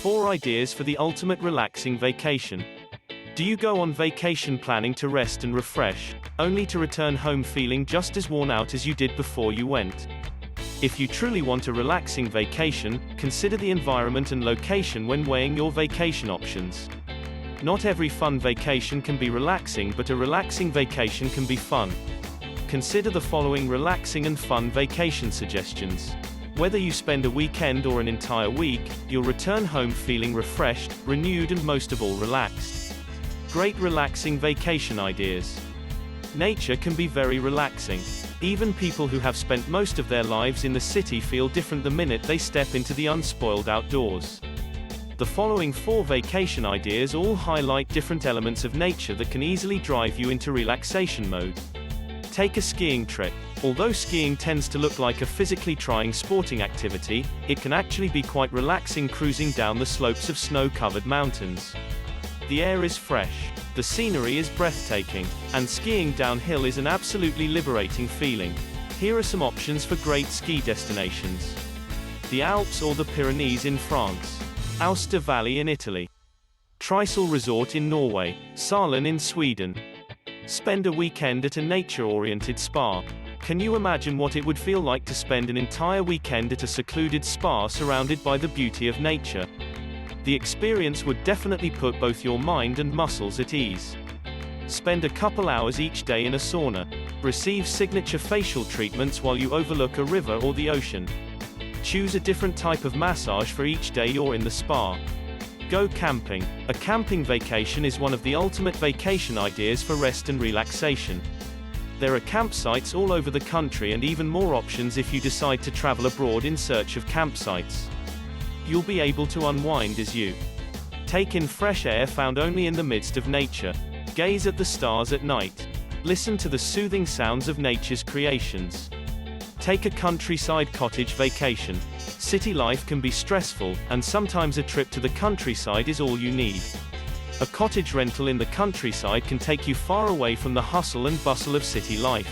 4 ideas for the ultimate relaxing vacation. Do you go on vacation planning to rest and refresh, only to return home feeling just as worn out as you did before you went? If you truly want a relaxing vacation, consider the environment and location when weighing your vacation options. Not every fun vacation can be relaxing, but a relaxing vacation can be fun. Consider the following relaxing and fun vacation suggestions. Whether you spend a weekend or an entire week, you'll return home feeling refreshed, renewed, and most of all relaxed. Great relaxing vacation ideas. Nature can be very relaxing. Even people who have spent most of their lives in the city feel different the minute they step into the unspoiled outdoors. The following 4 vacation ideas all highlight different elements of nature that can easily drive you into relaxation mode. Take a skiing trip. Although skiing tends to look like a physically trying sporting activity, it can actually be quite relaxing cruising down the slopes of snow-covered mountains. The air is fresh, the scenery is breathtaking, and skiing downhill is an absolutely liberating feeling. Here are some options for great ski destinations. The Alps or the Pyrenees in France. Aosta Valley in Italy. Trysil Resort in Norway. Sälen in Sweden. Spend a weekend at a nature-oriented spa. Can you imagine what it would feel like to spend an entire weekend at a secluded spa surrounded by the beauty of nature? The experience would definitely put both your mind and muscles at ease. Spend a couple hours each day in a sauna. Receive signature facial treatments while you overlook a river or the ocean. Choose a different type of massage for each day you're in the spa. Go camping. A camping vacation is one of the ultimate vacation ideas for rest and relaxation. There are campsites all over the country and even more options if you decide to travel abroad in search of campsites. You'll be able to unwind as you take in fresh air found only in the midst of nature. Gaze at the stars at night. Listen to the soothing sounds of nature's creations. Take a countryside cottage vacation. City life can be stressful, and sometimes a trip to the countryside is all you need. A cottage rental in the countryside can take you far away from the hustle and bustle of city life.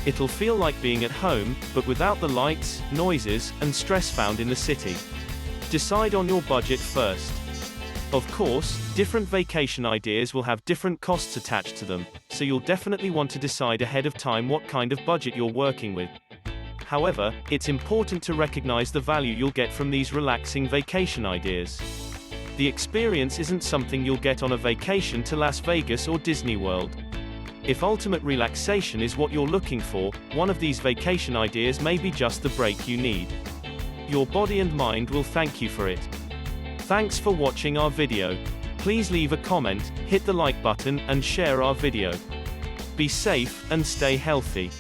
It'll feel like being at home, but without the lights, noises, and stress found in the city. Decide on your budget first. Of course, different vacation ideas will have different costs attached to them, so you'll definitely want to decide ahead of time what kind of budget you're working with. However, it's important to recognize the value you'll get from these relaxing vacation ideas. The experience isn't something you'll get on a vacation to Las Vegas or Disney World. If ultimate relaxation is what you're looking for, one of these vacation ideas may be just the break you need. Your body and mind will thank you for it. Thanks for watching our video. Please leave a comment, hit the like button, and share our video. Be safe, and stay healthy.